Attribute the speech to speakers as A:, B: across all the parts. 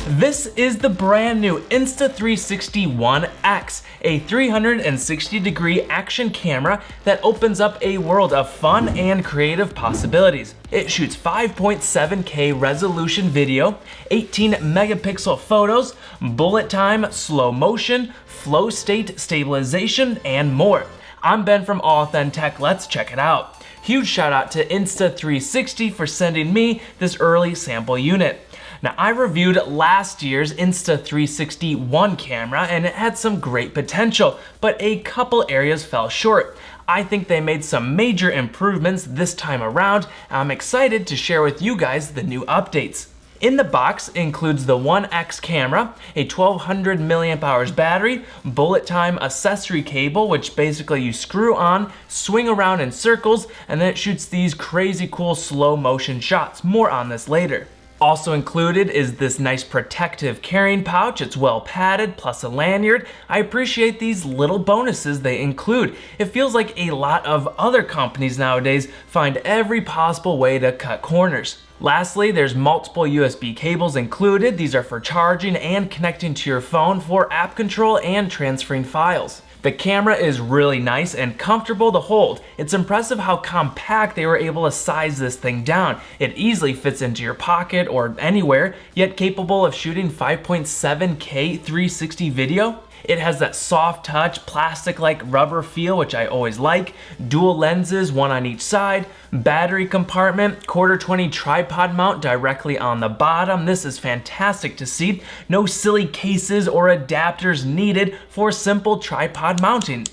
A: This is the brand new Insta360 One X, a 360-degree action camera that opens up a world of fun and creative possibilities. It shoots 5.7K resolution video, 18 megapixel photos, bullet time, slow motion, FlowState, stabilization, and more. I'm Ben from AuthenTech, let's check it out. Huge shout out to Insta360 for sending me this early sample unit. Now, I reviewed last year's Insta360 One camera and it had some great potential, but a couple areas fell short. I think they made some major improvements this time around. I'm excited to share with you guys the new updates. In the box includes the One X camera, a 1200 milliamp hours battery, bullet time accessory cable, which basically you screw on, swing around in circles, and then it shoots these crazy cool slow motion shots. More on this later. Also included is this nice protective carrying pouch. It's well padded, plus a lanyard. I appreciate these little bonuses they include. It feels like a lot of other companies nowadays find every possible way to cut corners. Lastly, there's multiple USB cables included. These are for charging and connecting to your phone for app control and transferring files. The camera is really nice and comfortable to hold. It's impressive how compact they were able to size this thing down. It easily fits into your pocket or anywhere, yet capable of shooting 5.7K 360 video. It has that soft touch, plastic-like rubber feel, which I always like, dual lenses, one on each side, battery compartment, 1/4-20 tripod mount directly on the bottom. This is fantastic to see. No silly cases or adapters needed for simple tripod mounting.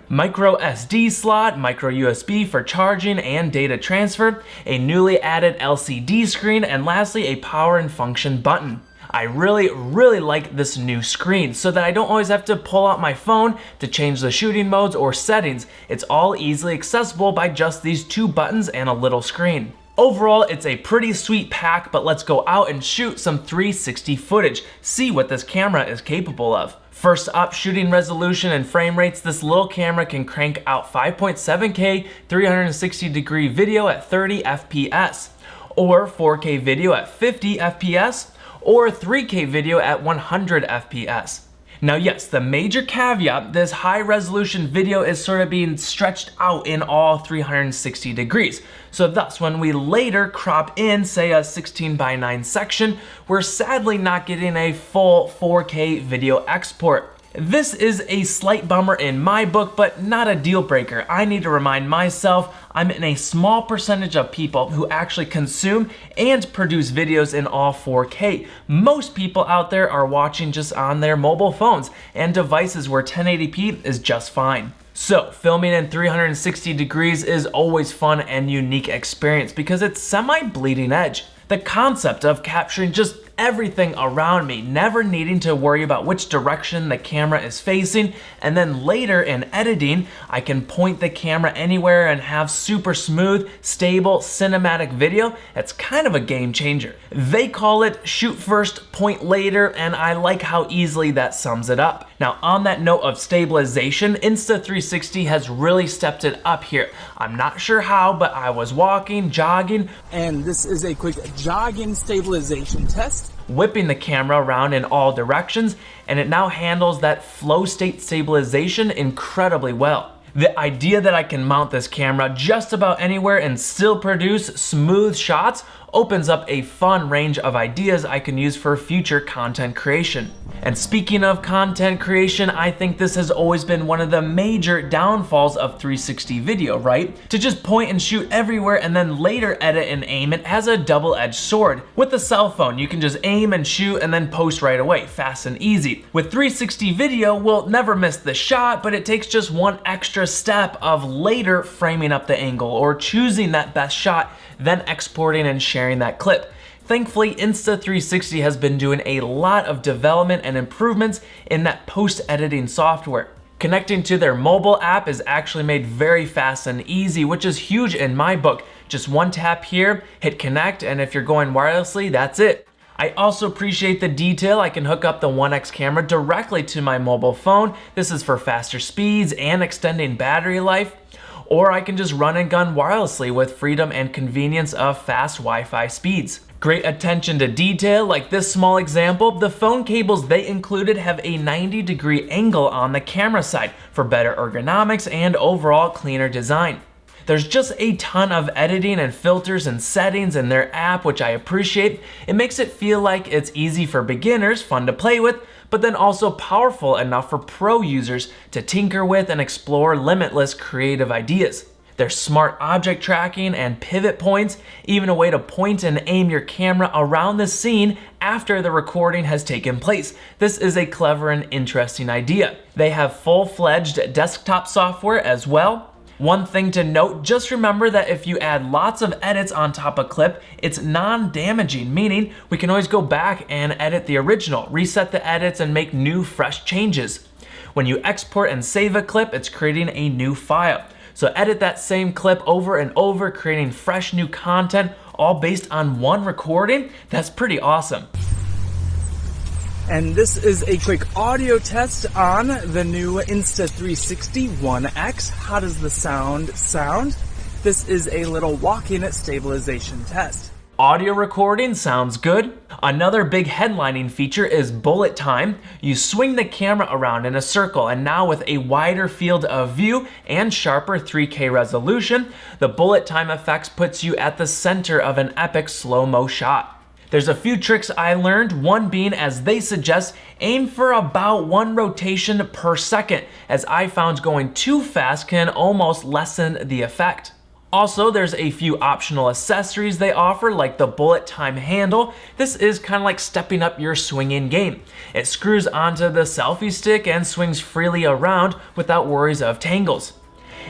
A: Micro SD slot, micro USB for charging and data transfer, a newly added LCD screen, and lastly, a power and function button. I really like this new screen so that I don't always have to pull out my phone to change the shooting modes or settings. It's all easily accessible by just these two buttons and a little screen. Overall, it's a pretty sweet pack, but let's go out and shoot some 360 footage, see what this camera is capable of. First up, shooting resolution and frame rates. This little camera can crank out 5.7K 360-degree video at 30 FPS, or 4K video at 50 FPS, or 3K video at 100 FPS. Now yes, the major caveat, this high resolution video is sort of being stretched out in all 360 degrees. So thus, when we later crop in, say a 16:9 section, we're sadly not getting a full 4K video export. This is a slight bummer in my book, but not a deal breaker. I need to remind myself I'm in a small percentage of people who actually consume and produce videos in all 4K. Most people out there are watching just on their mobile phones and devices where 1080p is just fine. So filming in 360 degrees is always fun and unique experience because it's semi-bleeding edge. The concept of capturing just everything around me, never needing to worry about which direction the camera is facing, and then later in editing, I can point the camera anywhere and have super smooth, stable, cinematic video. It's kind of a game changer. They call it shoot first, point later, and I like how easily that sums it up. Now, on that note of stabilization, Insta360 has really stepped it up here. I'm not sure how, but I was walking, jogging,
B: and this is a quick jogging stabilization test.
A: Whipping the camera around in all directions, and it now handles that FlowState stabilization incredibly well. The idea that I can mount this camera just about anywhere and still produce smooth shots opens up a fun range of ideas I can use for future content creation. And speaking of content creation, I think this has always been one of the major downfalls of 360 video, right? To just point and shoot everywhere and then later edit and aim, it has a double-edged sword. With the cell phone, you can just aim and shoot and then post right away, fast and easy. With 360 video, we'll never miss the shot, but it takes just one extra step of later framing up the angle or choosing that best shot, then exporting and sharing that clip. Thankfully, Insta360 has been doing a lot of development and improvements in that post-editing software. Connecting to their mobile app is actually made very fast and easy, which is huge in my book. Just one tap here, hit connect, and if you're going wirelessly, that's it. I also appreciate the detail. I can hook up the One X camera directly to my mobile phone. This is for faster speeds and extending battery life. Or I can just run and gun wirelessly with freedom and convenience of fast Wi-Fi speeds. Great attention to detail, like this small example, the phone cables they included have a 90-degree angle on the camera side for better ergonomics and overall cleaner design. There's just a ton of editing and filters and settings in their app, which I appreciate. It makes it feel like it's easy for beginners, fun to play with, but then also powerful enough for pro users to tinker with and explore limitless creative ideas. There's smart object tracking and pivot points, even a way to point and aim your camera around the scene after the recording has taken place. This is a clever and interesting idea. They have full-fledged desktop software as well. One thing to note, just remember that if you add lots of edits on top of a clip, it's non-damaging, meaning we can always go back and edit the original, reset the edits, and make new, fresh changes. When you export and save a clip, it's creating a new file. So edit that same clip over and over, creating fresh new content, all based on one recording. That's pretty awesome.
B: And this is a quick audio test on the new Insta360 1X. How does the sound sound? This is a little walk-in stabilization test.
A: Audio recording sounds good. Another big headlining feature is bullet time. You swing the camera around in a circle, and now with a wider field of view and sharper 3K resolution, the bullet time effects puts you at the center of an epic slow-mo shot. There's a few tricks I learned, one being, as they suggest, aim for about 1 rotation per second, as I found going too fast can almost lessen the effect. Also, there's a few optional accessories they offer, like the bullet time handle. This is kind of like stepping up your swinging game. It screws onto the selfie stick and swings freely around without worries of tangles.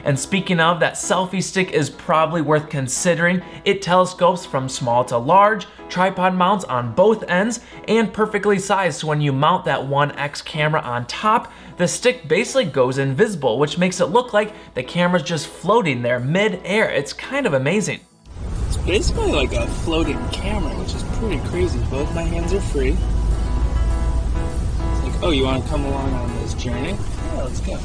A: And speaking of, that selfie stick is probably worth considering. It telescopes from small to large, tripod mounts on both ends, and perfectly sized, so when you mount that 1X camera on top, the stick basically goes invisible, which makes it look like the camera's just floating there mid-air. It's kind of amazing.
B: It's basically like a floating camera, which is pretty crazy. Both my hands are free. It's like, oh, you want to come along on this journey? Yeah, let's go.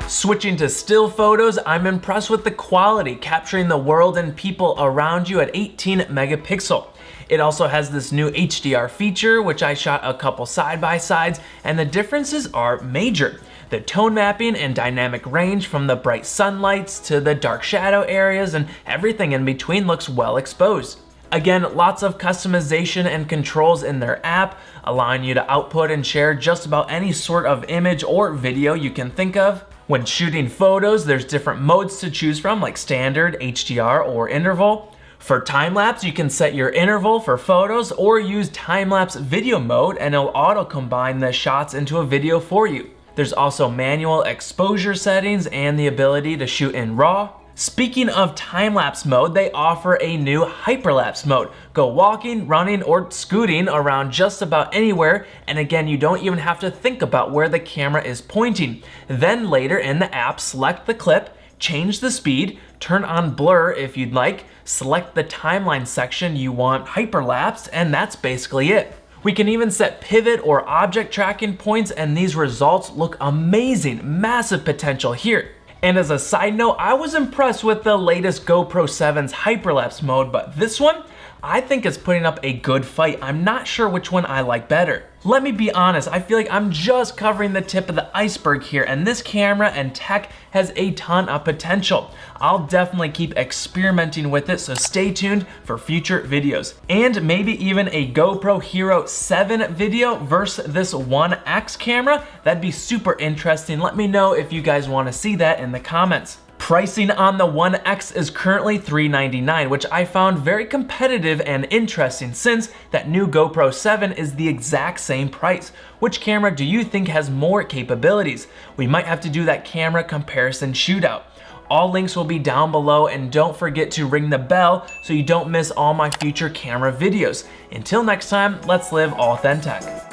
A: Switching to still photos, I'm impressed with the quality, capturing the world and people around you at 18 megapixel. It also has this new HDR feature, which I shot a couple side-by-sides, and the differences are major. The tone mapping and dynamic range from the bright sunlights to the dark shadow areas, and everything in between looks well exposed. Again, lots of customization and controls in their app, allowing you to output and share just about any sort of image or video you can think of. When shooting photos, there's different modes to choose from, like standard, HDR, or interval. For time-lapse, you can set your interval for photos or use time-lapse video mode, and it'll auto-combine the shots into a video for you. There's also manual exposure settings and the ability to shoot in RAW. Speaking of time-lapse mode, they offer a new Hyperlapse mode. Go walking, running, or scooting around just about anywhere, and again, you don't even have to think about where the camera is pointing. Then later in the app, select the clip, change the speed, turn on blur if you'd like, select the timeline section you want hyperlapsed, and that's basically it. We can even set pivot or object tracking points, and these results look amazing. Massive potential here. And as a side note, I was impressed with the latest GoPro 7's Hyperlapse mode, but this one, I think it's putting up a good fight. I'm not sure which one I like better. Let me be honest, I feel like I'm just covering the tip of the iceberg here, and this camera and tech has a ton of potential. I'll definitely keep experimenting with it, so stay tuned for future videos. And maybe even a GoPro Hero 7 video versus this 1X camera. That'd be super interesting. Let me know if you guys want to see that in the comments. Pricing on the 1X is currently $399, which I found very competitive and interesting since that new GoPro 7 is the exact same price. Which camera do you think has more capabilities? We might have to do that camera comparison shootout. All links will be down below, and don't forget to ring the bell so you don't miss all my future camera videos. Until next time, let's live AuthenTech.